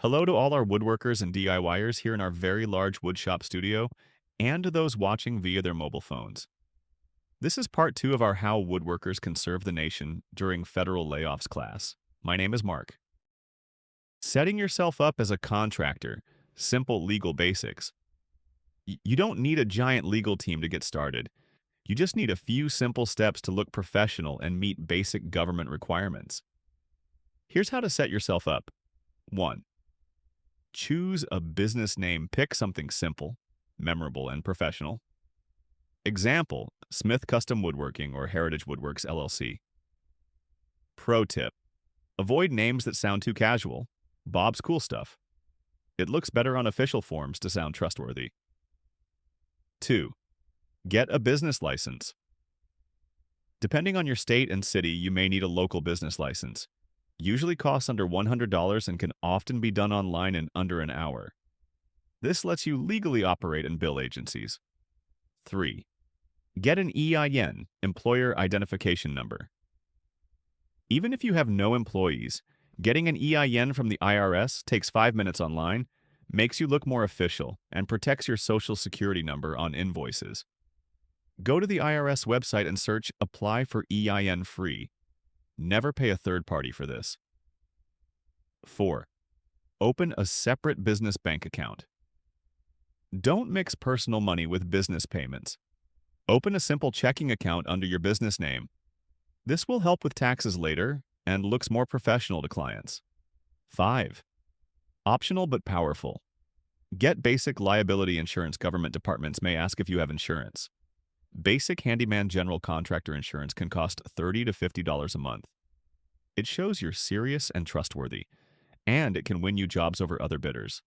Hello to all our woodworkers and DIYers here in our very large woodshop studio, and to those watching via their mobile phones. This is part 2 of our How Woodworkers Can Serve the Nation During Federal Layoffs class. My name is Mark. Setting yourself up as a contractor, simple legal basics. You don't need a giant legal team to get started. You just need a few simple steps to look professional and meet basic government requirements. Here's how to set yourself up. 1. Choose a business name. Pick something simple, memorable, and professional. Example, Smith Custom Woodworking or Heritage Woodworks LLC. Pro tip, avoid names that sound too casual. Bob's Cool Stuff. It looks better on official forms to sound trustworthy. 2. Get a business license. Depending on your state and city, you may need a local business license. Usually costs under $100 and can often be done online in under an hour. This lets you legally operate and bill agencies. 3. Get an EIN, Employer Identification Number. Even if you have no employees, getting an EIN from the IRS takes 5 minutes online, makes you look more official, and protects your Social Security number on invoices. Go to the IRS website and search Apply for EIN Free. Never pay a third party for this. 4. Open a separate business bank account. Don't mix personal money with business payments. Open a simple checking account under your business name. This will help with taxes later and looks more professional to clients. 5. Optional but powerful. Get basic liability insurance. Government departments may ask if you have insurance. Basic handyman general contractor insurance can cost $30 to $50 a month. It shows you're serious and trustworthy, and it can win you jobs over other bidders.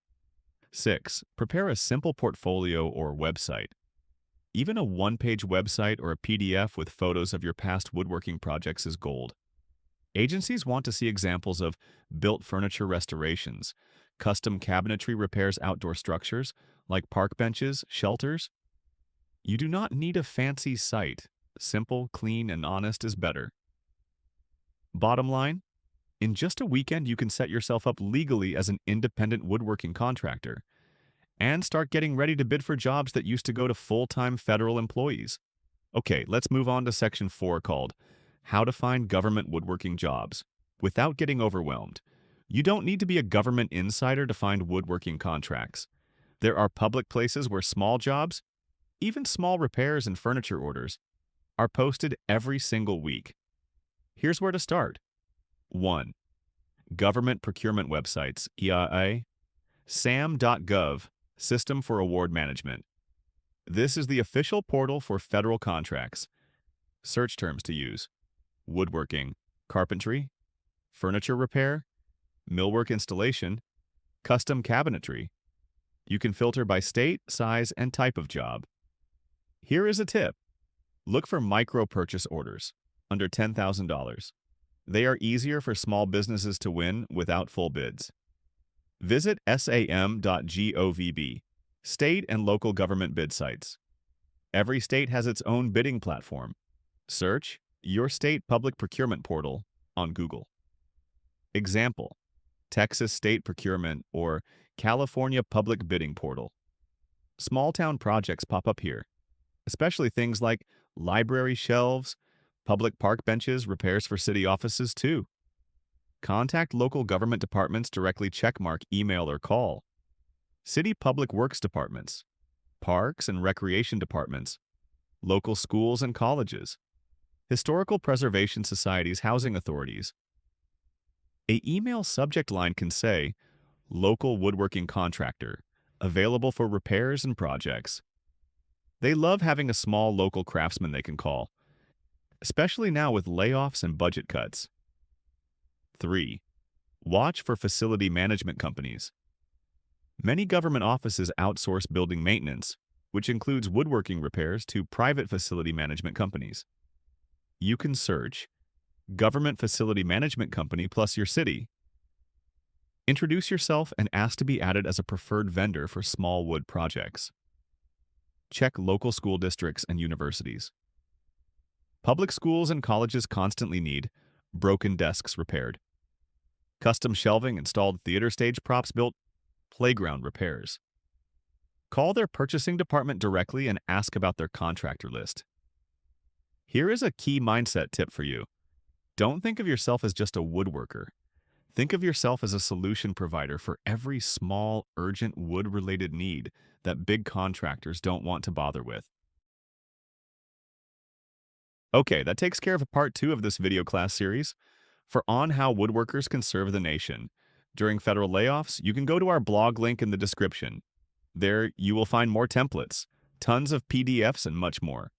6. Prepare a simple portfolio or website. Even a one-page website or a PDF with photos of your past woodworking projects is gold. Agencies want to see examples of built furniture restorations, custom cabinetry repairs, outdoor structures like park benches, shelters. You do not need a fancy site. Simple, clean, and honest is better. Bottom line, in just a weekend you can set yourself up legally as an independent woodworking contractor and start getting ready to bid for jobs that used to go to full-time federal employees. Okay, let's move on to Section 4 called How to Find Government Woodworking Jobs Without Getting Overwhelmed. You don't need to be a government insider to find woodworking contracts. There are public places where small jobs, even small repairs and furniture orders, are posted every single week. Here's where to start. 1. Government procurement websites, EIA, SAM.gov, System for Award Management. This is the official portal for federal contracts. Search terms to use: woodworking, carpentry, furniture repair, millwork installation, custom cabinetry. You can filter by state, size, and type of job. Here is a tip. Look for micro purchase orders, under $10,000. They are easier for small businesses to win without full bids. Visit sam.gov, state and local government bid sites. Every state has its own bidding platform. Search Your State Public Procurement Portal on Google. Example, Texas State Procurement or California Public Bidding Portal. Small town projects pop up here, especially things like library shelves, public park benches, repairs for city offices too. Contact local government departments directly. Checkmark email or call. City public works departments, parks and recreation departments, local schools and colleges, historical preservation societies, housing authorities. A email subject line can say, Local woodworking contractor, available for repairs and projects. They love having a small local craftsman they can call, especially now with layoffs and budget cuts. 3. Watch for facility management companies. Many government offices outsource building maintenance, which includes woodworking repairs, to private facility management companies. You can search Government Facility Management Company plus your city. Introduce yourself and ask to be added as a preferred vendor for small wood projects. Check local school districts and universities. Public schools and colleges constantly need broken desks repaired, Custom shelving installed theater stage props built playground repairs. Call their purchasing department directly and ask about their contractor list. Here is a key mindset tip for you. Don't think of yourself as just a woodworker. Think of yourself as a solution provider for every small, urgent wood-related need that big contractors don't want to bother with. Okay, that takes care of part 2 of this video class series. For On How Woodworkers Can Serve the Nation during federal layoffs, you can go to our blog link in the description. There, you will find more templates, tons of PDFs, and much more.